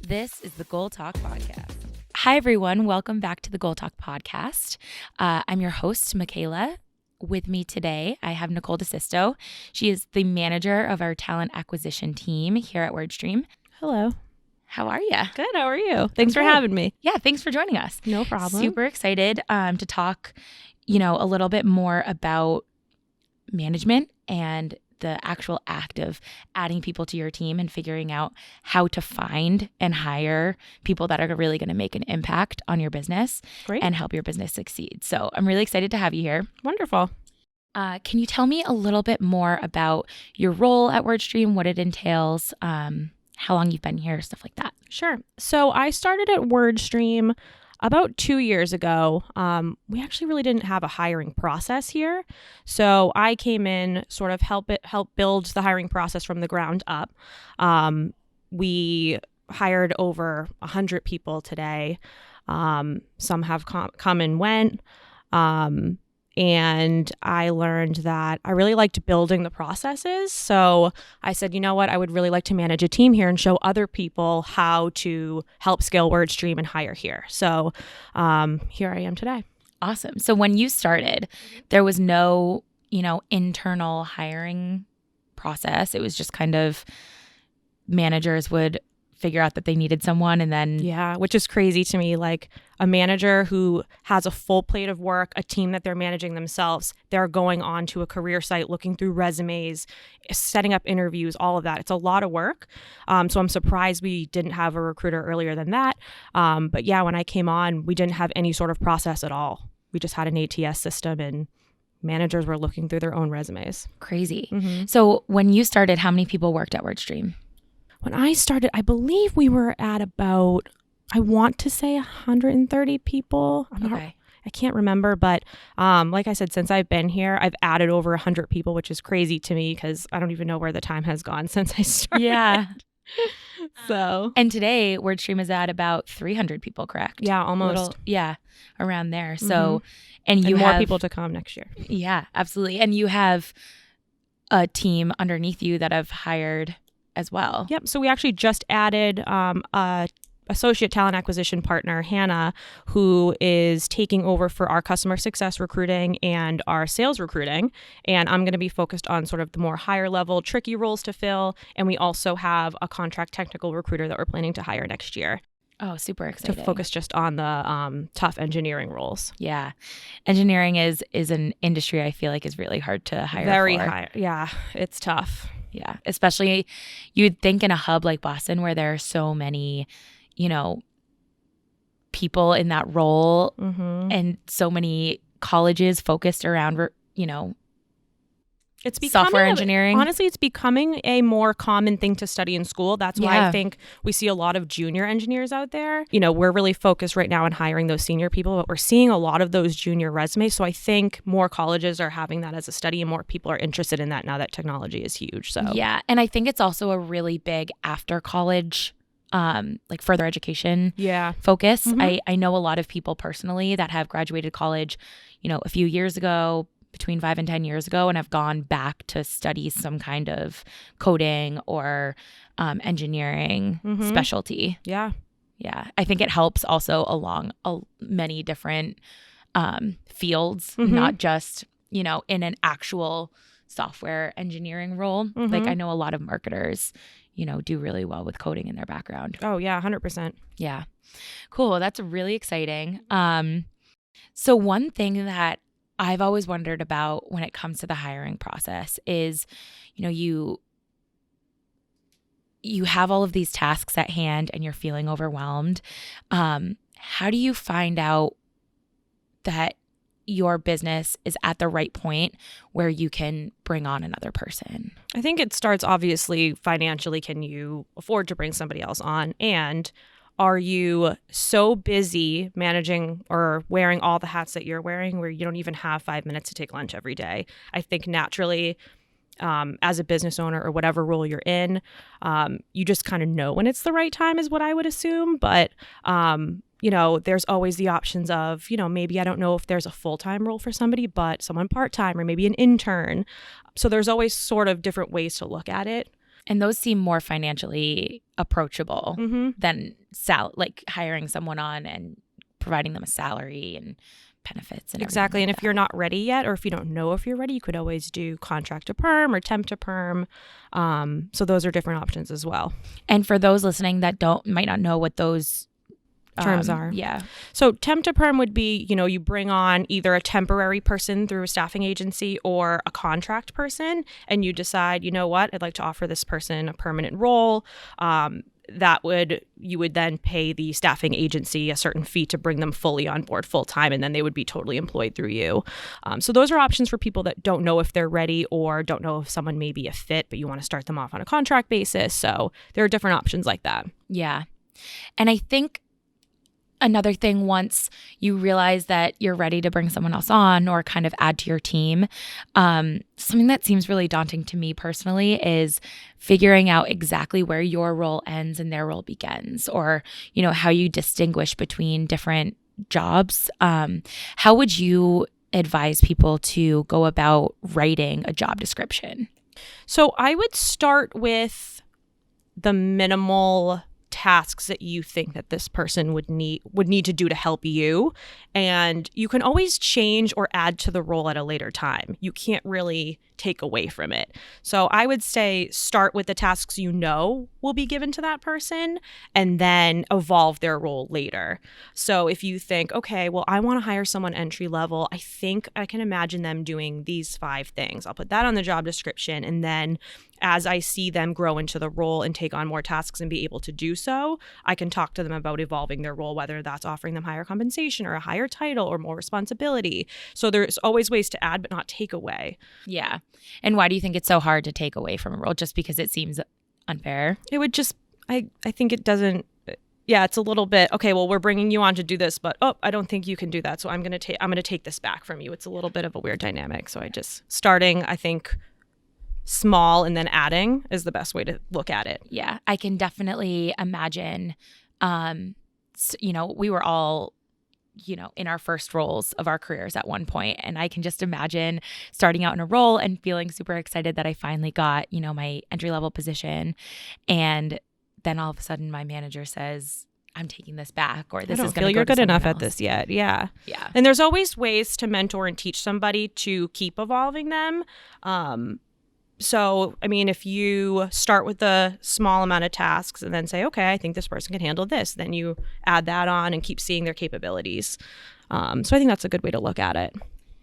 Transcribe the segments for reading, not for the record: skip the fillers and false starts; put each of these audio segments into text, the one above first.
This is the Goal Talk Podcast. Hi, everyone. Welcome back to the Goal Talk Podcast. I'm your host, Michaela. With me today, I have Nicole DeSisto. She is the manager of our talent acquisition team here at Wordstream. Hello. How are you? Good. How are you? Thanks for having me. Yeah, thanks for joining us. No problem. Super excited to talk, a little bit more about management and the actual act of adding people to your team and figuring out how to find and hire people that are really going to make an impact on your business. Great. And help your business succeed. So I'm really excited to have you here. Wonderful. Can you tell me a little bit more about your role at Wordstream, what it entails, how long you've been here, stuff like that? Sure. So I started at Wordstream about 2 years ago. We actually really didn't have a hiring process here. So I came in, sort of help build the hiring process from the ground up. We hired over 100 people today. Some have come and went. And I learned that I really liked building the processes. So I said, you know what, I would really like to manage a team here and show other people how to help scale Wordstream and hire here. So here I am today. Awesome. So when you started, there was no, internal hiring process. It was just kind of managers would figure out that they needed someone and then... Yeah, which is crazy to me. Like a manager who has a full plate of work, a team that they're managing themselves, they're going on to a career site, looking through resumes, setting up interviews, all of that. It's a lot of work. So I'm surprised we didn't have a recruiter earlier than that. But yeah, when I came on, we didn't have any sort of process at all. We just had an ATS system and managers were looking through their own resumes. Crazy. Mm-hmm. So when you started, how many people worked at Wordstream? When I started, I believe we were at about, I want to say 130 people. I can't remember, but like I said, since I've been here, I've added over 100 people, which is crazy to me because I don't even know where the time has gone since I started. Yeah. So. And today, Wordstream is at about 300 people, correct? Yeah, almost. Around there. Mm-hmm. So, and you more have people to come next year. Yeah, absolutely. And you have a team underneath you that have hired as well. Yep. So we actually just added a associate talent acquisition partner, Hannah, who is taking over for our customer success recruiting and our sales recruiting. And I'm going to be focused on sort of the more higher level, tricky roles to fill. And we also have a contract technical recruiter that we're planning to hire next year. Oh, super exciting. To focus just on the tough engineering roles. Yeah. Engineering is an industry I feel like is really hard to hire Very for. high. Yeah, it's tough. Yeah, especially you'd think in a hub like Boston where there are so many, people in that role Mm-hmm. and so many colleges focused around, It's becoming software engineering. Honestly, it's becoming a more common thing to study in school. That's why Yeah. I think we see a lot of junior engineers out there. We're really focused right now on hiring those senior people, but we're seeing a lot of those junior resumes. So I think more colleges are having that as a study and more people are interested in that now that technology is huge. So Yeah. And I think it's also a really big after college, like further education focus. Mhm. I know a lot of people personally that have graduated college, a few years ago, between 5 and 10 years ago, and have gone back to study some kind of coding or engineering Mhm. specialty. Yeah. Yeah. I think it helps also along many different fields, Mhm. not just, in an actual software engineering role. Mhm. Like I know a lot of marketers, do really well with coding in their background. Oh, yeah, 100%. Yeah. Cool. That's really exciting. So one thing that I've always wondered about when it comes to the hiring process is, you have all of these tasks at hand and you're feeling overwhelmed. How do you find out that your business is at the right point where you can bring on another person? I think it starts obviously financially. Can you afford to bring somebody else on? And are you so busy managing or wearing all the hats that you're wearing where you don't even have 5 minutes to take lunch every day? I think naturally, as a business owner or whatever role you're in, you just kind of know when it's the right time is what I would assume. But, there's always the options of, maybe I don't know if there's a full-time role for somebody, but someone part-time or maybe an intern. So there's always sort of different ways to look at it. And those seem more financially approachable than like hiring someone on and providing them a salary and benefits and exactly. everything And like if you're not ready yet, or if you don't know if you're ready, you could always do contract to perm or temp to perm. So those are different options as well. And for those listening that might not know what those terms are. Yeah. So temp to perm would be, you bring on either a temporary person through a staffing agency or a contract person, and you decide, you know what, I'd like to offer this person a permanent role. You would then pay the staffing agency a certain fee to bring them fully on board full time, and then they would be totally employed through you. So those are options for people that don't know if they're ready or don't know if someone may be a fit, but you want to start them off on a contract basis. So there are different options like that. Yeah. And I think another thing, once you realize that you're ready to bring someone else on or kind of add to your team, something that seems really daunting to me personally is figuring out exactly where your role ends and their role begins, or, how you distinguish between different jobs. How would you advise people to go about writing a job description? So I would start with the minimal tasks that you think that this person would need to do to help you, and you can always change or add to the role at a later time. You can't really take away from it. So I would say start with the tasks will be given to that person, and then evolve their role later. So if you think, okay, well, I want to hire someone entry level, I think I can imagine them doing these 5 things. I'll put that on the job description, and then as I see them grow into the role and take on more tasks and be able to do so, I can talk to them about evolving their role, whether that's offering them higher compensation or a higher title or more responsibility. So there's always ways to add but not take away. Yeah. And why do you think it's so hard to take away from a role? Just because it seems unfair? It would just, I think it doesn't, yeah, it's a little bit, okay, well, we're bringing you on to do this, but, I don't think you can do that. So I'm going to take this back from you. It's a little bit of a weird dynamic. So starting, I think, small and then adding is the best way to look at it. Yeah, I can definitely imagine, we were all, in our first roles of our careers at one point. And I can just imagine starting out in a role and feeling super excited that I finally got, my entry-level position. And then all of a sudden my manager says, I'm taking this back, or this is going to go you're to good enough else. at this yet. Yeah. Yeah. And there's always ways to mentor and teach somebody to keep evolving them. So, if you start with a small amount of tasks and then say, okay, I think this person can handle this, then you add that on and keep seeing their capabilities. So I think that's a good way to look at it.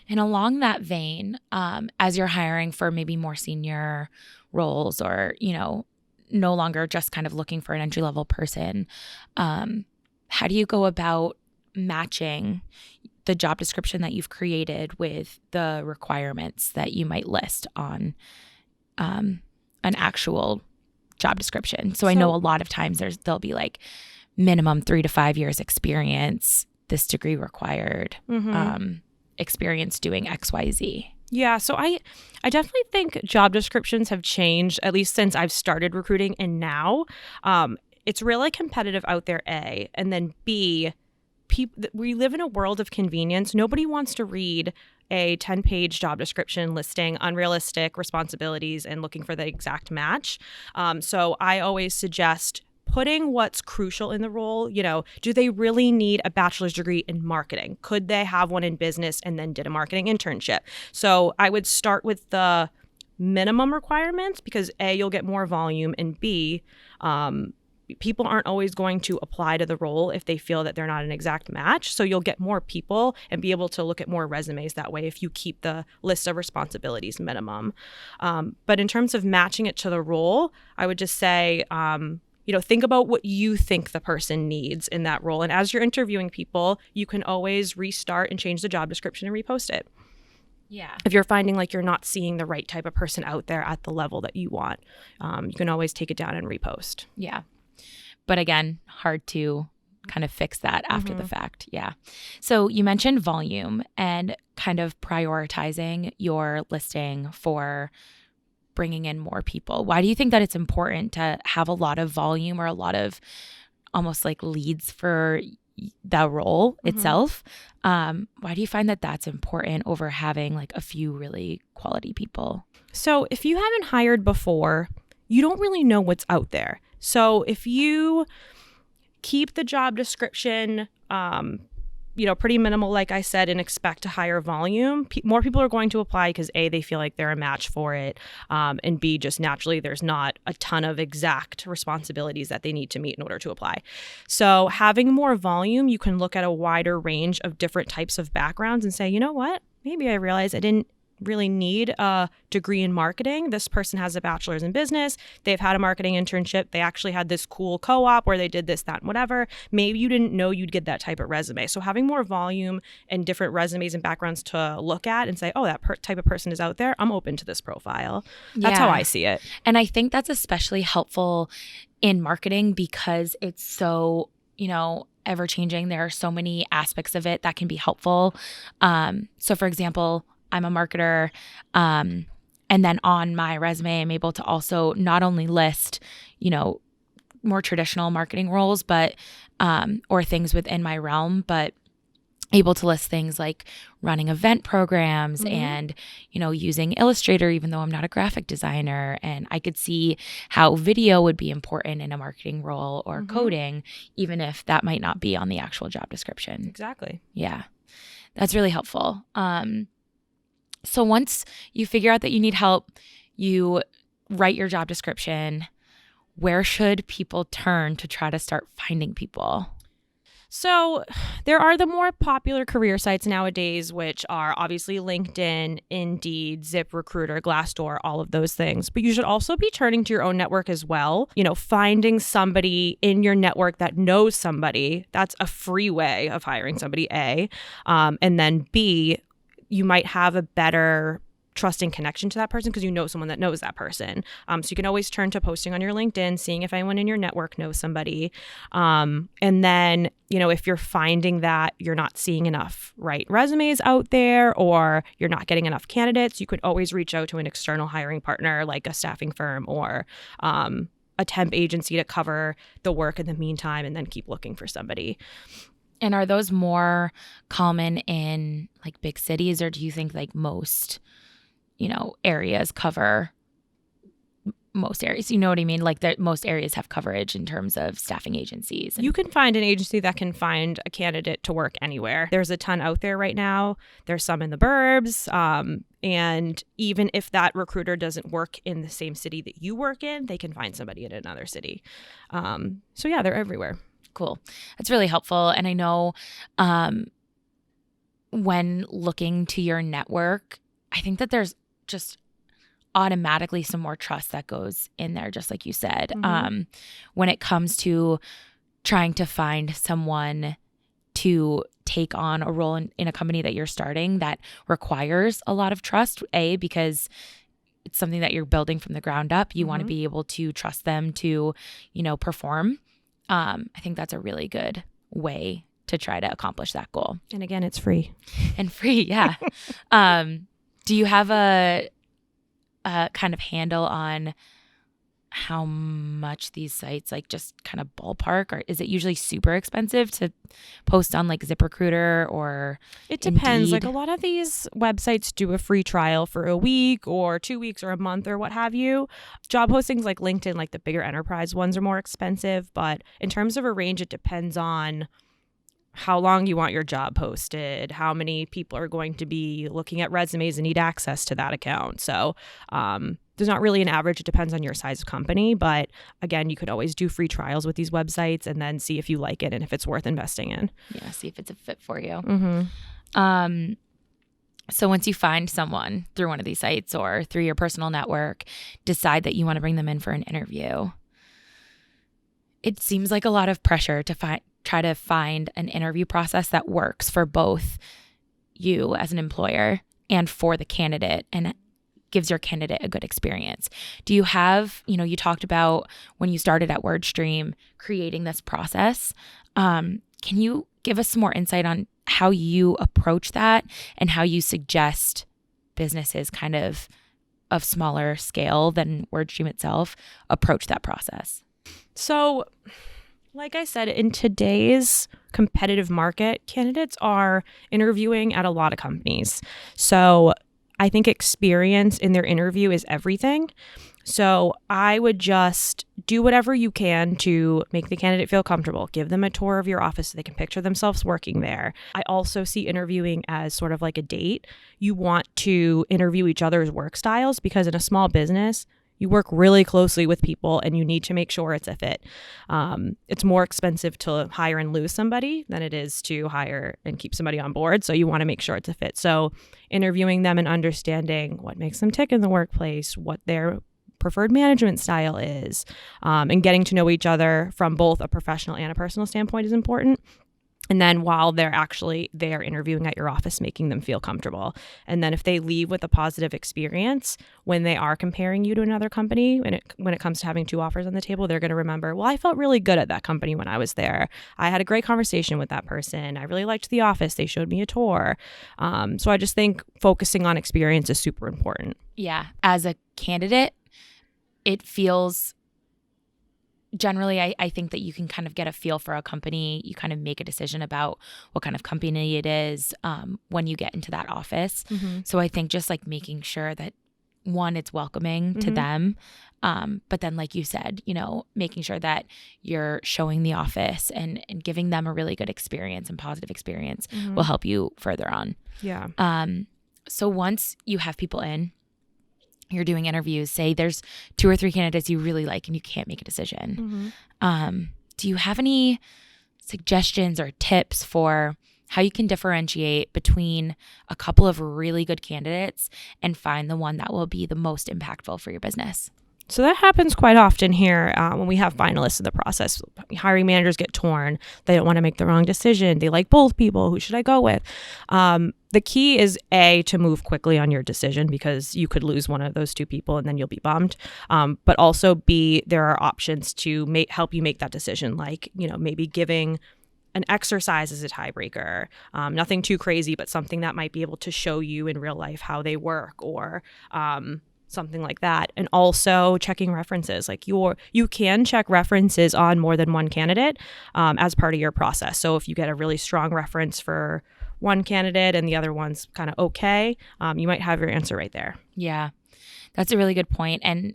And along that vein, as you're hiring for maybe more senior roles, or, no longer just kind of looking for an entry-level person, how do you go about matching the job description that you've created with the requirements that you might list on an actual job description? So I know a lot of times there'll be like minimum 3 to 5 years experience, this degree required, experience doing XYZ. Yeah, so I definitely think job descriptions have changed, at least since I've started recruiting, and now it's really competitive out there, A, and then B, we live in a world of convenience. Nobody wants to read a 10-page job description listing unrealistic responsibilities and looking for the exact match. So I always suggest putting what's crucial in the role. Do they really need a bachelor's degree in marketing? Could they have one in business and then did a marketing internship? So I would start with the minimum requirements, because A, you'll get more volume, and B, people aren't always going to apply to the role if they feel that they're not an exact match. So you'll get more people and be able to look at more resumes that way if you keep the list of responsibilities minimum. But in terms of matching it to the role, I would just say, think about what you think the person needs in that role. And as you're interviewing people, you can always restart and change the job description and repost it. Yeah. If you're finding like you're not seeing the right type of person out there at the level that you want, you can always take it down and repost. Yeah. But again, hard to kind of fix that after the fact. Yeah. So you mentioned volume and kind of prioritizing your listing for bringing in more people. Why do you think that it's important to have a lot of volume, or a lot of almost like leads for the role itself? Why do you find that that's important over having like a few really quality people? So if you haven't hired before, you don't really know what's out there. So if you keep the job description, pretty minimal, like I said, and expect a higher volume, more people are going to apply because A, they feel like they're a match for it, and B, just naturally there's not a ton of exact responsibilities that they need to meet in order to apply. So having more volume, you can look at a wider range of different types of backgrounds and say, you know what, maybe I realized I didn't really need a degree in marketing. This person has a bachelor's in business. They've had a marketing internship. They actually had this cool co-op where they did this, that, and whatever. Maybe you didn't know you'd get that type of resume. So having more volume and different resumes and backgrounds to look at and say, oh, that type of person is out there. I'm open to this profile. That's how I see it. And I think that's especially helpful in marketing because it's so, ever changing. There are so many aspects of it that can be helpful. So for example, I'm a marketer, and then on my resume, I'm able to also not only list, more traditional marketing roles, but or things within my realm, but able to list things like running event programs and, using Illustrator, even though I'm not a graphic designer. And I could see how video would be important in a marketing role or coding, even if that might not be on the actual job description. Exactly. Yeah, that's really helpful. So once you figure out that you need help, you write your job description. Where should people turn to try to start finding people? So there are the more popular career sites nowadays, which are obviously LinkedIn, Indeed, ZipRecruiter, Glassdoor, all of those things. But you should also be turning to your own network as well. Finding somebody in your network that knows somebody, that's a free way of hiring somebody, A. And then B, you might have a better trusting connection to that person because you know someone that knows that person. So you can always turn to posting on your LinkedIn, seeing if anyone in your network knows somebody. And then, if you're finding that you're not seeing enough right resumes out there or you're not getting enough candidates, you could always reach out to an external hiring partner like a staffing firm or a temp agency to cover the work in the meantime and then keep looking for somebody. And are those more common in like big cities, or do you think like most, areas cover most areas? You know what I mean? Like that most areas have coverage in terms of staffing agencies. You can find an agency that can find a candidate to work anywhere. There's a ton out there right now. There's some in the burbs. And even if that recruiter doesn't work in the same city that you work in, they can find somebody in another city. So yeah, they're everywhere. Cool. That's really helpful. And I know when looking to your network, I think that there's just automatically some more trust that goes in there, just like you said. When it comes to trying to find someone to take on a role in a company that you're starting that requires a lot of trust, A, because it's something that you're building from the ground up. You want to be able to trust them to, perform. I think that's a really good way to try to accomplish that goal. And again, it's free. And free, yeah. Do you have a kind of handle on how much these sites, like just kind of ballpark, or is it usually super expensive to post on like ZipRecruiter or It depends. Indeed? Like a lot of these websites do a free trial for a week or 2 weeks or a month or what have you. Job postings like LinkedIn, like the bigger enterprise ones, are more expensive. But in terms of a range, it depends on how long you want your job posted, how many people are going to be looking at resumes and need access to that account. So there's not really an average. It depends on your size of company. But again, you could always do free trials with these websites and then see if you like it and if it's worth investing in. Yeah, see if it's a fit for you. So once you find someone through one of these sites or through your personal network, decide that you want to bring them in for an interview. It seems like a lot of pressure to try to find an interview process that works for both you as an employer and for the candidate and gives your candidate a good experience. Do you have, you talked about when you started at Wordstream creating this process. Can you give us some more insight on how you approach that and how you suggest businesses kind of smaller scale than Wordstream itself approach that process? So, like I said, in today's competitive market, candidates are interviewing at a lot of companies. So I think experience in their interview is everything. So I would just do whatever you can to make the candidate feel comfortable. Give them a tour of your office so they can picture themselves working there. I also see interviewing as sort of like a date. You want to interview each other's work styles because in a small business, you work really closely with people and you need to make sure it's a fit. It's more expensive to hire and lose somebody than it is to hire and keep somebody on board. So you want to make sure it's a fit. So interviewing them and understanding what makes them tick in the workplace, what their preferred management style is, and getting to know each other from both a professional and a personal standpoint is important. And then while they're interviewing at your office, making them feel comfortable. And then if they leave with a positive experience, when they are comparing you to another company, when it comes to having two offers on the table, they're going to remember, well, I felt really good at that company when I was there. I had a great conversation with that person. I really liked the office. They showed me a tour. So I just think focusing on experience is super important. Yeah. As a candidate, it feels... Generally, I think that you can kind of get a feel for a company. You kind of make a decision about what kind of company it is when you get into that office. Mm-hmm. So I think just like making sure that, one, it's welcoming to them. But then, like you said, making sure that you're showing the office and giving them a really good experience and positive experience will help you further on. Yeah. So once you have people in, you're doing interviews, say there's 2 or 3 candidates you really like and you can't make a decision. Do you have any suggestions or tips for how you can differentiate between a couple of really good candidates and find the one that will be the most impactful for your business? So that happens quite often here when we have finalists in the process. Hiring managers get torn. They don't want to make the wrong decision. They like both people. Who should I go with? The key is A, to move quickly on your decision because you could lose one of those 2 people and then you'll be bummed. But also B, there are options to help you make that decision, like, maybe giving an exercise as a tiebreaker. Nothing too crazy, but something that might be able to show you in real life how they work or something like that. And also checking references. Like you can check references on more than one candidate as part of your process. So if you get a really strong reference for one candidate and the other one's kind of okay, you might have your answer right there. Yeah, that's a really good point. And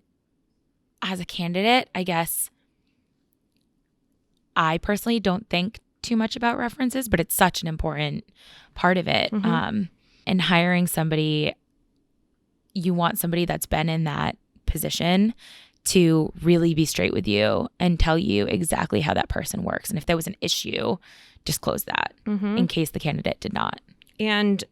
as a candidate, I guess I personally don't think too much about references, but it's such an important part of it. And hiring somebody, you want somebody that's been in that position to really be straight with you and tell you exactly how that person works. And if there was an issue, disclose that in case the candidate did not. And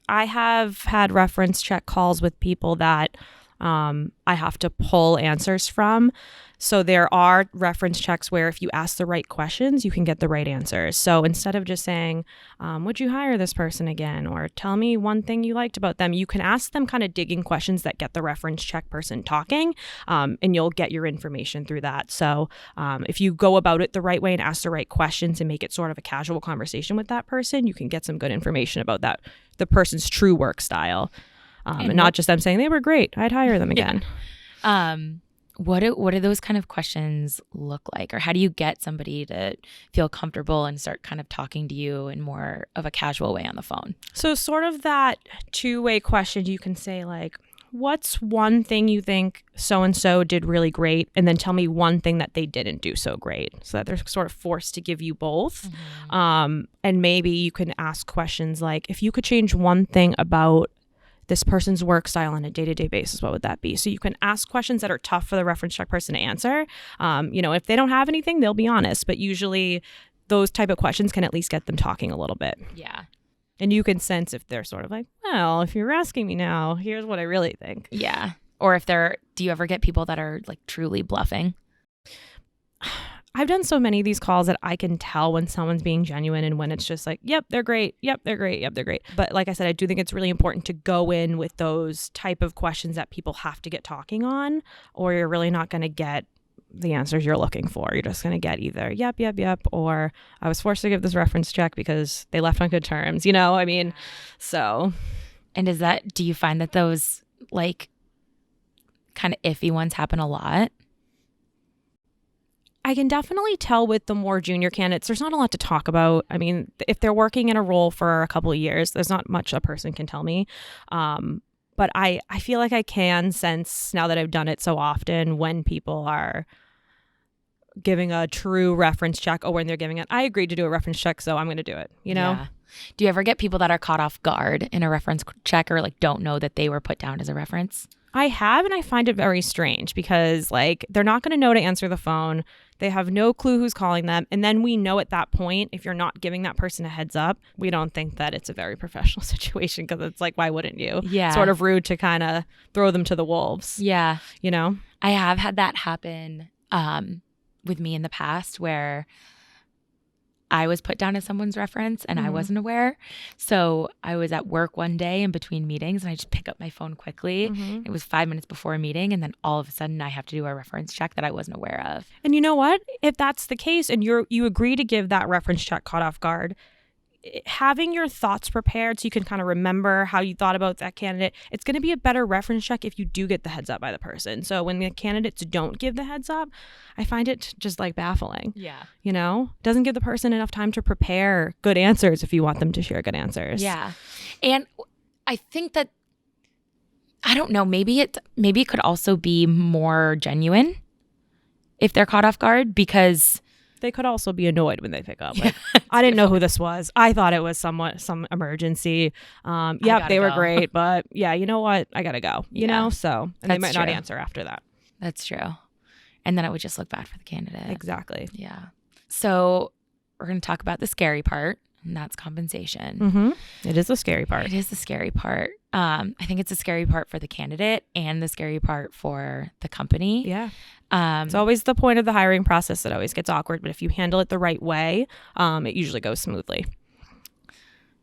I have had reference check calls with people that I have to pull answers from. So there are reference checks where if you ask the right questions, you can get the right answers. So instead of just saying, would you hire this person again? Or tell me one thing you liked about them, you can ask them kind of digging questions that get the reference check person talking, and you'll get your information through that. So if you go about it the right way and ask the right questions and make it sort of a casual conversation with that person, you can get some good information about the person's true work style. And not just them saying they were great, I'd hire them again. Yeah. What do those kind of questions look like? Or how do you get somebody to feel comfortable and start kind of talking to you in more of a casual way on the phone? So sort of that 2-way question, you can say like, what's one thing you think so-and-so did really great? And then tell me one thing that they didn't do so great, so that they're sort of forced to give you both. And maybe you can ask questions like, if you could change one thing about this person's work style on a day-to-day basis, what would that be? So you can ask questions that are tough for the reference check person to answer. If they don't have anything, they'll be honest, but usually those type of questions can at least get them talking a little bit. Yeah. And you can sense if they're sort of like, well, if you're asking me now, here's what I really think. Yeah. Or do you ever get people that are like truly bluffing? I've done so many of these calls that I can tell when someone's being genuine and when it's just like, yep, they're great. Yep, they're great. Yep, they're great. But like I said, I do think it's really important to go in with those type of questions that people have to get talking on, or you're really not going to get the answers you're looking for. You're just going to get either yep, or I was forced to give this reference check because they left on good terms, so. And do you find that those like kind of iffy ones happen a lot? I can definitely tell with the more junior candidates, there's not a lot to talk about. I mean, if they're working in a role for a couple of years, there's not much a person can tell me. But I feel like I can sense now that I've done it so often when people are giving a true reference check or when they're giving it, I agreed to do a reference check, so I'm going to do it, you know? Yeah. Do you ever get people that are caught off guard in a reference check or like don't know that they were put down as a reference? I have, and I find it very strange because like they're not going to know to answer the phone. They have no clue who's calling them. And then we know at that point, if you're not giving that person a heads up, we don't think that it's a very professional situation because it's like, why wouldn't you? Yeah. Sort of rude to kind of throw them to the wolves. Yeah. You know? I have had that happen with me in the past where I was put down as someone's reference and I wasn't aware. So I was at work one day in between meetings and I just pick up my phone quickly. It was 5 minutes before a meeting and then all of a sudden I have to do a reference check that I wasn't aware of. And you know what? If that's the case and you agree to give that reference check caught off guard, having your thoughts prepared so you can kind of remember how you thought about that candidate, it's going to be a better reference check if you do get the heads up by the person. So when the candidates don't give the heads up, I find it just like baffling. Yeah. You know, doesn't give the person enough time to prepare good answers if you want them to share good answers. Yeah. And I think that, I don't know, maybe it could also be more genuine if they're caught off guard because they could also be annoyed when they pick up. Like, I didn't know who this was. I thought it was some emergency. Yeah, they were great, but yeah, you know what? I gotta go. You know, so and they might not answer after that. That's true. And then it would just look bad for the candidate. Exactly. Yeah. So we're going to talk about the scary part, and that's compensation. It is the scary part. It is the scary part. I think it's the scary part for the candidate and the scary part for the company. Yeah. It's always the point of the hiring process that always gets awkward, but if you handle it the right way, it usually goes smoothly.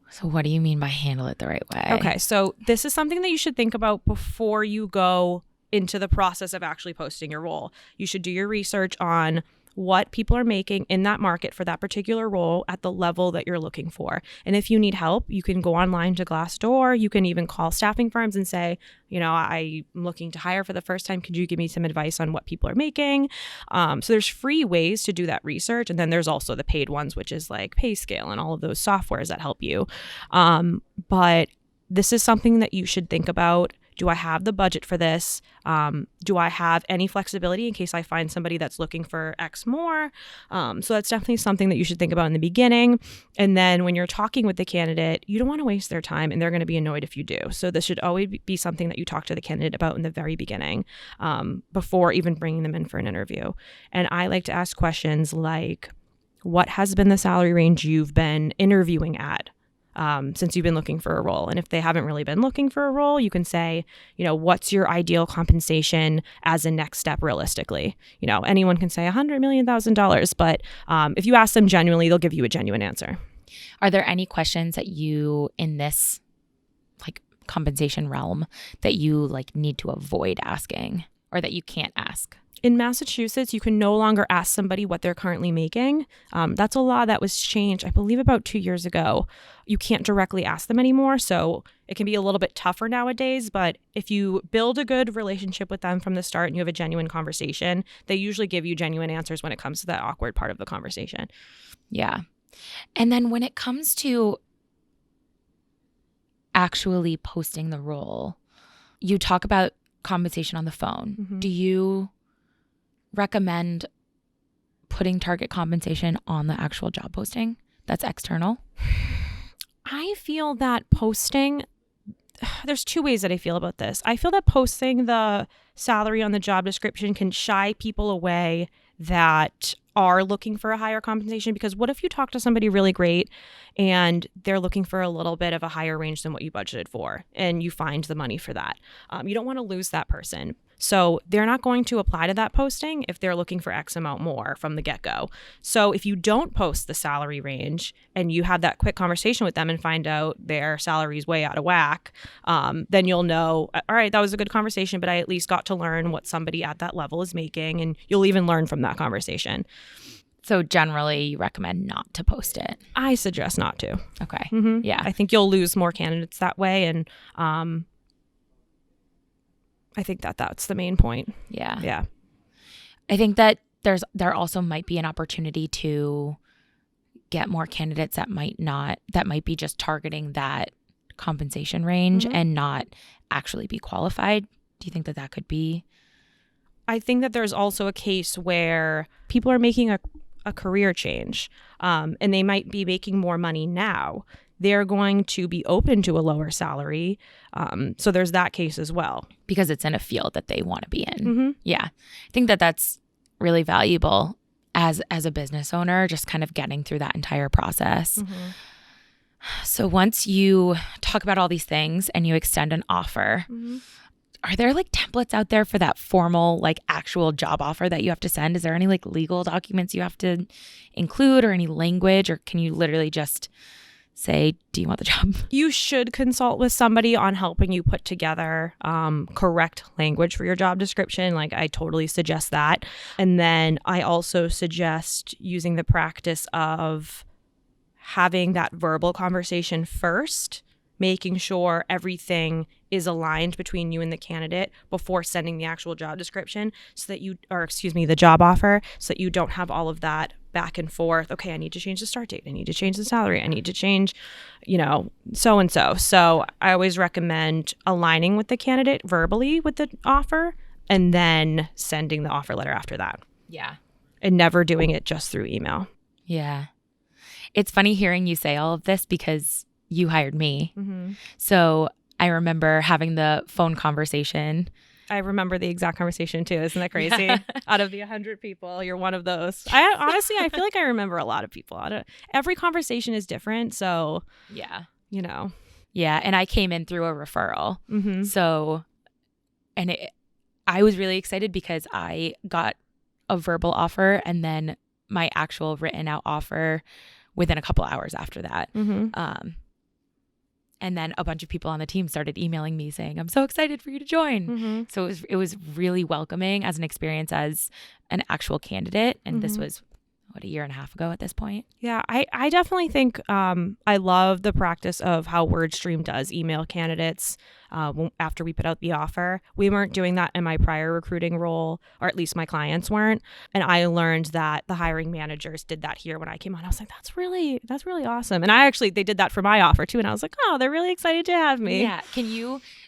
So what do you mean by handle it the right way? Okay, so this is something that you should think about before you go into the process of actually posting your role. You should do your research on what people are making in that market for that particular role at the level that you're looking for. And if you need help, you can go online to Glassdoor. You can even call staffing firms and say, you know, I'm looking to hire for the first time. Could you give me some advice on what people are making? So there's free ways to do that research. And then there's also the paid ones, which is like PayScale and all of those softwares that help you. But this is something that you should think about. Do I have the budget for this? Do I have any flexibility in case I find somebody that's looking for X more? So that's definitely something that you should think about in the beginning. And then when you're talking with the candidate, you don't want to waste their time and they're going to be annoyed if you do. So this should always be something that you talk to the candidate about in the very beginning before even bringing them in for an interview. And I like to ask questions like, what has been the salary range you've been interviewing at? Since you've been looking for a role. And if they haven't really been looking for a role, you can say, you know, what's your ideal compensation as a next step realistically? You know, anyone can say $100 million, but if you ask them genuinely, they'll give you a genuine answer. Are there any questions that you in this like compensation realm that you like need to avoid asking or that you can't ask? In Massachusetts, you can no longer ask somebody what they're currently making. That's a law that was changed, I believe, about 2 years ago. You can't directly ask them anymore, so it can be a little bit tougher nowadays. But if you build a good relationship with them from the start and you have a genuine conversation, they usually give you genuine answers when it comes to that awkward part of the conversation. Yeah. And then when it comes to actually posting the role, you talk about compensation on the phone. Do you recommend putting target compensation on the actual job posting that's external? I feel that posting, there's two ways that I feel about this. I feel that posting the salary on the job description can shy people away that are looking for a higher compensation, because what if you talk to somebody really great and they're looking for a little bit of a higher range than what you budgeted for and you find the money for that? You don't want to lose that person. So they're not going to apply to that posting if they're looking for X amount more from the get-go. So if you don't post the salary range and you have that quick conversation with them and find out their salary is way out of whack, then you'll know, all right, that was a good conversation, but I at least got to learn what somebody at that level is making, and you'll even learn from that conversation. So generally, you recommend not to post it? I suggest not to. Okay. Yeah. I think you'll lose more candidates that way, and I think that that's the main point. Yeah. I think that there also might be an opportunity to get more candidates that might be just targeting that compensation range and not actually be qualified? Do you think that that could be? I think that there's also a case where people are making a career change, and they might be making more money now. They're going to be open to a lower salary. So there's that case as well. Because it's in a field that they want to be in. Mm-hmm. Yeah. I think that that's really valuable as a business owner, just kind of getting through that entire process. Mm-hmm. So once you talk about all these things and you extend an offer, Mm-hmm. are there like templates out there for that formal, like actual job offer that you have to send? Is there any like legal documents you have to include or any language, or can you literally just say, do you want the job? You should consult with somebody on helping you put together correct language for your job description. Like, I totally suggest that. And then I also suggest using the practice of having that verbal conversation first, making sure everything is aligned between you and the candidate before sending the actual job description, so that the job offer, so that you don't have all of that back and forth. Okay, I need to change the start date. I need to change the salary. I need to change, so and so. So I always recommend aligning with the candidate verbally with the offer and then sending the offer letter after that. Yeah. And never doing it just through email. Yeah. It's funny hearing you say all of this because you hired me. Mm-hmm. So I remember having the phone conversation. I remember the exact conversation too. Isn't that crazy? Yeah. Out of the 100 people, you're one of those. I feel like I remember a lot of people. Every conversation is different. So yeah, Yeah. And I came in through a referral. Mm-hmm. So, I was really excited because I got a verbal offer and then my actual written out offer within a couple hours after that. Mm-hmm. And then a bunch of people on the team started emailing me saying, I'm so excited for you to join. Mm-hmm. So it was really welcoming as an experience as an actual candidate. And this was, a year and a half ago at this point? Yeah, I definitely think I love the practice of how Wordstream does email candidates after we put out the offer. We weren't doing that in my prior recruiting role, or at least my clients weren't. And I learned that the hiring managers did that here when I came on. I was like, that's really awesome. And they did that for my offer too. And I was like, oh, they're really excited to have me. Yeah.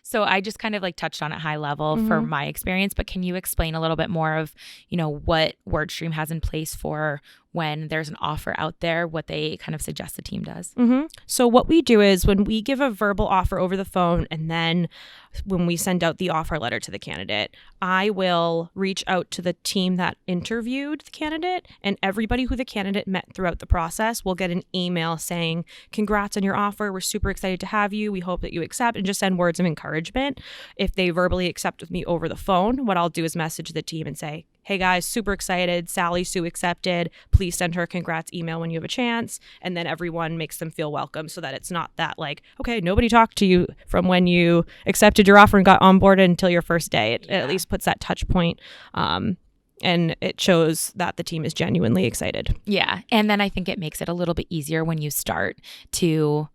So I just kind of like touched on it high level for my experience, but can you explain a little bit more of, what Wordstream has in place for when there's an offer out there, what they kind of suggest the team does? Mm-hmm. So what we do is when we give a verbal offer over the phone, and then when we send out the offer letter to the candidate, I will reach out to the team that interviewed the candidate, and everybody who the candidate met throughout the process will get an email saying, congrats on your offer. We're super excited to have you. We hope that you accept, and just send words of encouragement. If they verbally accept with me over the phone, what I'll do is message the team and say, hey guys, super excited. Sally Sue accepted. Please send her a congrats email when you have a chance. And then everyone makes them feel welcome, so that it's not that like, okay, nobody talked to you from when you accepted your offer and got onboarded until your first day. It at least puts that touch point. And it shows that the team is genuinely excited. Yeah. And then I think it makes it a little bit easier when you start to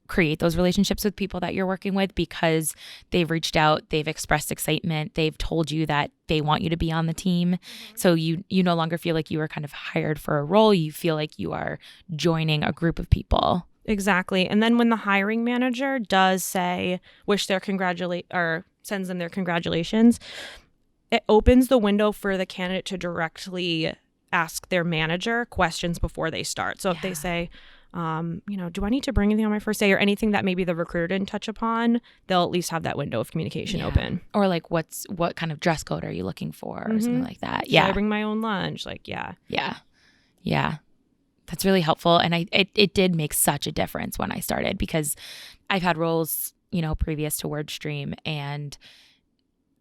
create those relationships with people that you're working with, because they've reached out, they've expressed excitement, they've told you that they want you to be on the team. So you no longer feel like you are kind of hired for a role. You feel like you are joining a group of people. Exactly. And then when the hiring manager does say, sends them their congratulations, it opens the window for the candidate to directly ask their manager questions before they start. So if they say, do I need to bring anything on my first day, or anything that maybe the recruiter didn't touch upon, they'll at least have that window of communication open. Or like, what kind of dress code are you looking for, or something like that. Should I bring my own lunch? Like, yeah. That's really helpful. And it did make such a difference when I started, because I've had roles, previous to Wordstream, and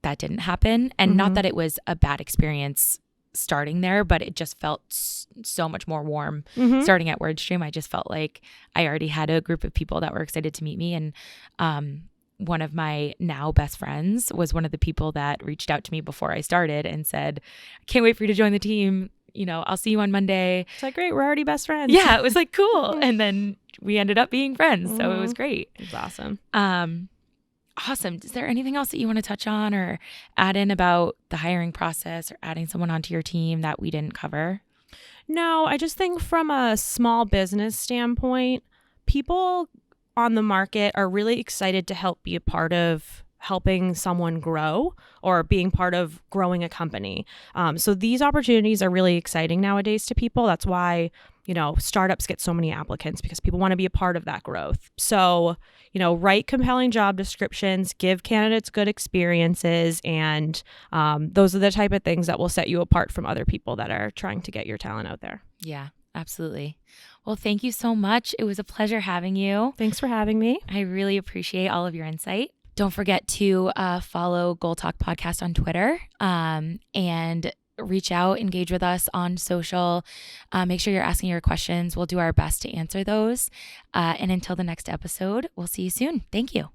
that didn't happen. And not that it was a bad experience starting there, but it just felt so much more warm starting at Wordstream. I just felt like I already had a group of people that were excited to meet me. And one of my now best friends was one of the people that reached out to me before I started and said, I can't wait for you to join the team. I'll see you on Monday. It's like, great, we're already best friends. Yeah, it was like, cool. And then we ended up being friends. So it was great. It's awesome. Awesome. Is there anything else that you want to touch on or add in about the hiring process or adding someone onto your team that we didn't cover? No, I just think from a small business standpoint, people on the market are really excited to help be a part of helping someone grow or being part of growing a company. So these opportunities are really exciting nowadays to people. That's why, startups get so many applicants, because people want to be a part of that growth. So, write compelling job descriptions, give candidates good experiences, and those are the type of things that will set you apart from other people that are trying to get your talent out there. Yeah, absolutely. Well, thank you so much. It was a pleasure having you. Thanks for having me. I really appreciate all of your insight. Don't forget to follow Goal Talk Podcast on Twitter and reach out, engage with us on social. Make sure you're asking your questions. We'll do our best to answer those. And until the next episode, we'll see you soon. Thank you.